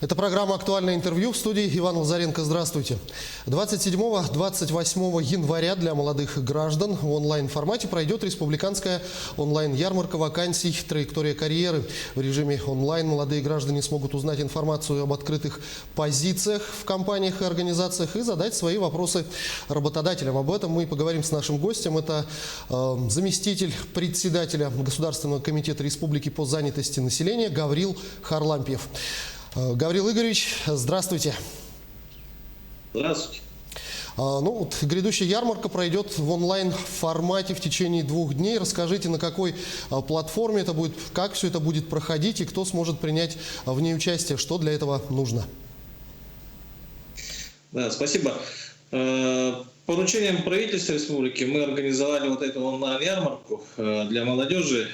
Это программа «Актуальное интервью». В студии Иван Лазаренко. Здравствуйте. 27-28 января для молодых граждан в онлайн-формате пройдет республиканская онлайн-ярмарка вакансий «Траектория карьеры». В режиме онлайн молодые граждане смогут узнать информацию об открытых позициях в компаниях и организациях и задать свои вопросы работодателям. Об этом мы и поговорим с нашим гостем. Это заместитель председателя Государственного комитета Республики по занятости населения Гаврил Харлампиев. Гаврил Игоревич, здравствуйте. Здравствуйте. Грядущая ярмарка пройдет в онлайн-формате в течение 2 дней. Расскажите, на какой платформе это будет, как все это будет проходить и кто сможет принять в ней участие, что для этого нужно. Да, спасибо. Поручением правительства республики мы организовали вот эту онлайн-ярмарку для молодежи.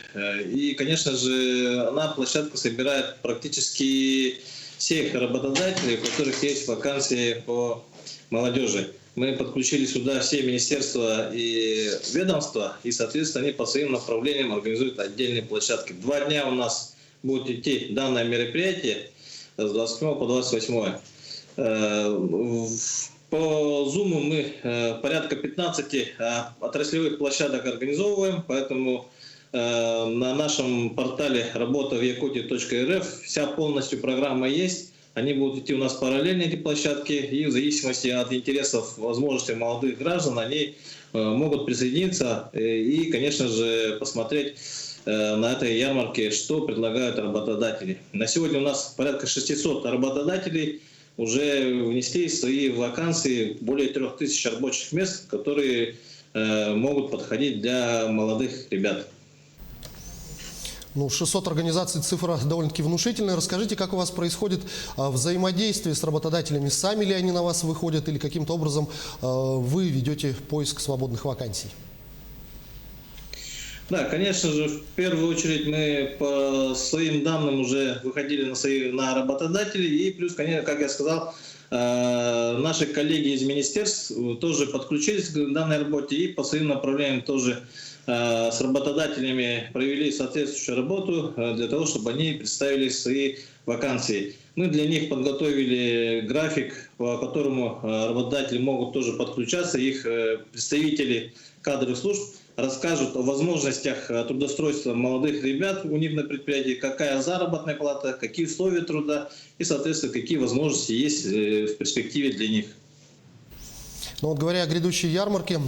И, конечно же, она площадку собирает практически всех работодателей, у которых есть вакансии по молодежи. Мы подключили сюда все министерства и ведомства, и, соответственно, они по своим направлениям организуют отдельные площадки. 2 дня у нас будет идти данное мероприятие с 27 по 28. По Zoom мы порядка 15 отраслевых площадок организовываем, поэтому на нашем портале работа в Якутии.рф вся полностью программа есть. Они будут идти у нас параллельно, эти площадки, и в зависимости от интересов, возможностей молодых граждан, они могут присоединиться и, конечно же, посмотреть на этой ярмарке, что предлагают работодатели. На сегодня у нас порядка 600 работодателей уже внесли свои вакансии, более 3000 рабочих мест, которые могут подходить для молодых ребят. 600 организаций, цифра довольно-таки внушительная. Расскажите, как у вас происходит взаимодействие с работодателями? Сами ли они на вас выходят или каким-то образом вы ведете поиск свободных вакансий? Да, конечно же, в первую очередь мы по своим данным уже выходили на работодателей. И плюс, конечно, как я сказал, наши коллеги из министерств тоже подключились к данной работе и по своим направлениям тоже с работодателями провели соответствующую работу для того, чтобы они представили свои вакансии. Мы для них подготовили график, по которому работодатели могут тоже подключаться, их представители кадровых служб расскажут о возможностях трудоустройства молодых ребят у них на предприятии, какая заработная плата, какие условия труда и, соответственно, какие возможности есть в перспективе для них. Говоря о грядущей ярмарке,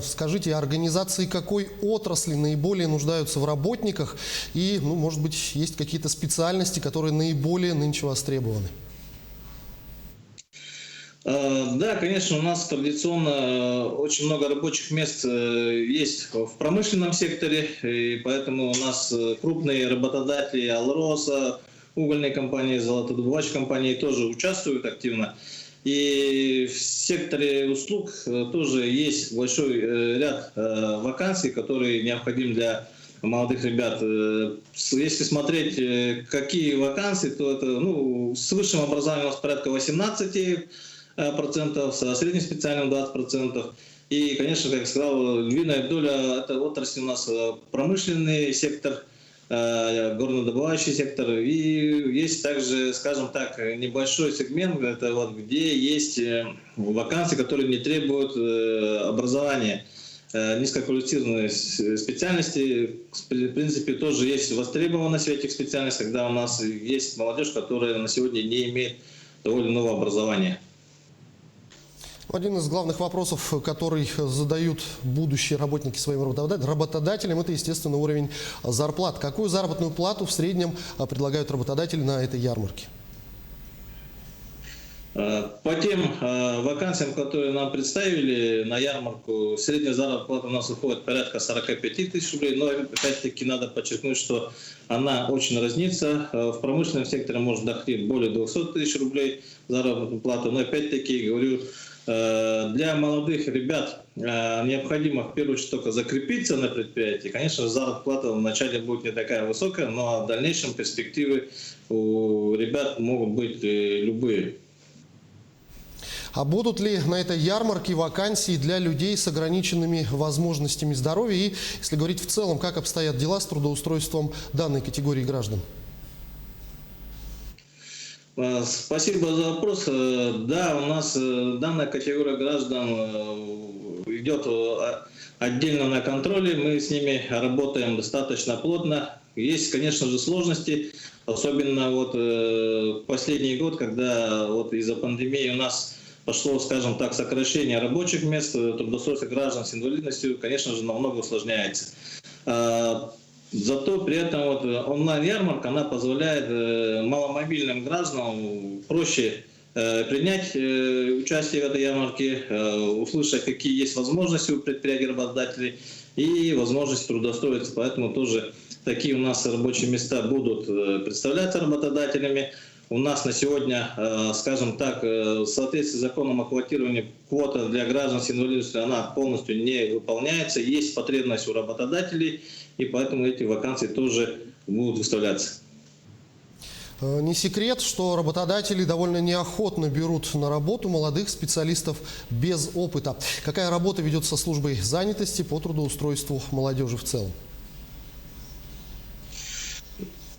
скажите, организации какой отрасли наиболее нуждаются в работниках и, может быть, есть какие-то специальности, которые наиболее нынче востребованы? Да, конечно, у нас традиционно очень много рабочих мест есть в промышленном секторе, и поэтому у нас крупные работодатели Алроса, угольные компании, золотодобывающие компании тоже участвуют активно. И в секторе услуг тоже есть большой ряд вакансий, которые необходимы для молодых ребят. Если смотреть, какие вакансии, то это с высшим образованием у нас порядка 18%, со средним специальным 20%. И, конечно, как я сказал, львиная доля этой отрасли у нас промышленный сектор, горнодобывающий сектор. И есть также, скажем так, небольшой сегмент, это где есть вакансии, которые не требуют образования. Низкоквалифицированные специальности, в принципе, тоже есть востребованность в этих специальностях, когда у нас есть молодежь, которая на сегодня не имеет того или иного образования. Один из главных вопросов, который задают будущие работники своим работодателям, это, естественно, уровень зарплат. Какую заработную плату в среднем предлагают работодатели на этой ярмарке? По тем вакансиям, которые нам представили на ярмарку, средняя заработная плата у нас выходит порядка 45 тысяч рублей, но опять-таки надо подчеркнуть, что она очень разнится. В промышленном секторе может доходить более 200 тысяч рублей заработную плату, но опять-таки, говорю, для молодых ребят необходимо в первую очередь только закрепиться на предприятии. Конечно же, заработная плата вначале будет не такая высокая, но в дальнейшем перспективы у ребят могут быть любые. А будут ли на этой ярмарке вакансии для людей с ограниченными возможностями здоровья? И, если говорить в целом, как обстоят дела с трудоустройством данной категории граждан? Спасибо за вопрос. Да, у нас данная категория граждан идет отдельно на контроле. Мы с ними работаем достаточно плотно. Есть, конечно же, сложности, особенно вот последний год, когда вот из-за пандемии у нас пошло, скажем так, сокращение рабочих мест, трудоустройство граждан с инвалидностью, конечно же, намного усложняется. Зато при этом вот онлайн-ярмарка, она позволяет маломобильным гражданам проще принять участие в этой ярмарке, услышать, какие есть возможности у предприятий работодателей и возможность трудоустроиться. Поэтому тоже такие у нас рабочие места будут представляться работодателями. У нас на сегодня, скажем так, в соответствии с законом о квотировании, квота для граждан с инвалидностью, она полностью не выполняется. Есть потребность у работодателей, и поэтому эти вакансии тоже будут выставляться. Не секрет, что работодатели довольно неохотно берут на работу молодых специалистов без опыта. Какая работа ведется службой занятости по трудоустройству молодежи в целом?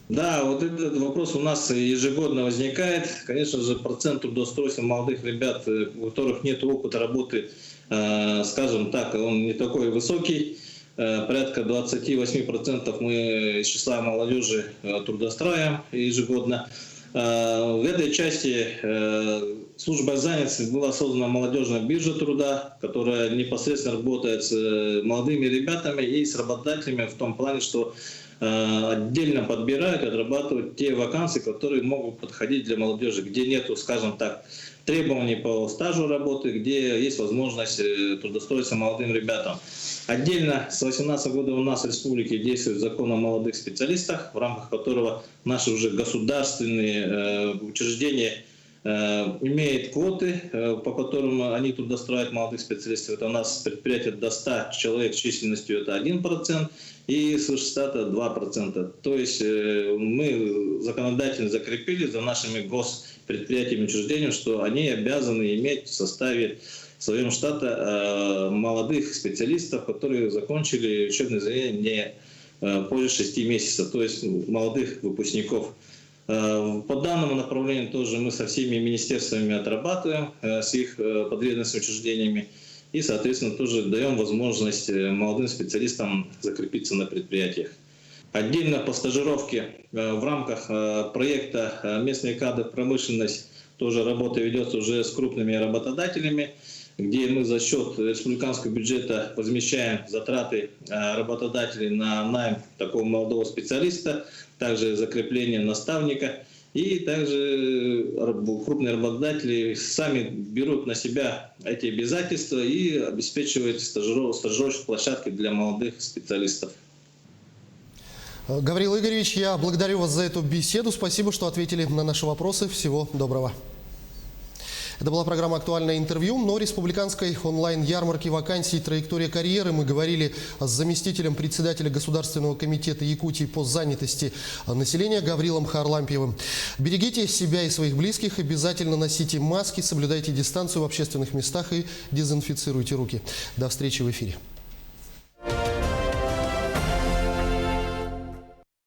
Да, вот этот вопрос у нас ежегодно возникает. Конечно же, процент трудоустройства молодых ребят, у которых нет опыта работы, скажем так, он не такой высокий. Порядка 28% мы из числа молодежи трудоустраиваем ежегодно. В этой части служба занятости была создана молодежная биржа труда, которая непосредственно работает с молодыми ребятами и с работодателями в том плане, что отдельно подбирают, отрабатывают те вакансии, которые могут подходить для молодежи, где нету, скажем так, требований по стажу работы, где есть возможность трудоустроиться молодым ребятам. Отдельно с 2018 года у нас в республике действует закон о молодых специалистах, в рамках которого наши уже государственные учреждения имеют квоты, по которым они трудоустраивают молодых специалистов. Это у нас предприятие до 100 человек численностью, это 1%, и свыше 100 – 2%. То есть мы законодательно закрепили за нашими госпредприятиями, учреждениями, что они обязаны иметь в составе своем штата молодых специалистов, которые закончили учебное заведение не позже 6 месяцев, то есть молодых выпускников. По данному направлению тоже мы со всеми министерствами отрабатываем, с их подведомственными учреждениями, и, соответственно, тоже даем возможность молодым специалистам закрепиться на предприятиях. Отдельно по стажировке в рамках проекта «Местные кадры в промышленность» тоже работа ведется уже с крупными работодателями, где мы за счет республиканского бюджета возмещаем затраты работодателей на найм такого молодого специалиста, также закрепление наставника. И также крупные работодатели сами берут на себя эти обязательства и обеспечивают стажировочные площадки для молодых специалистов. Гаврил Игоревич, я благодарю вас за эту беседу. Спасибо, что ответили на наши вопросы. Всего доброго. Это была программа «Актуальное интервью». Но республиканской онлайн-ярмарке вакансий «Траектория карьеры» мы говорили с заместителем председателя Государственного комитета Якутии по занятости населения Гаврилом Харлампиевым. Берегите себя и своих близких, обязательно носите маски, соблюдайте дистанцию в общественных местах и дезинфицируйте руки. До встречи в эфире.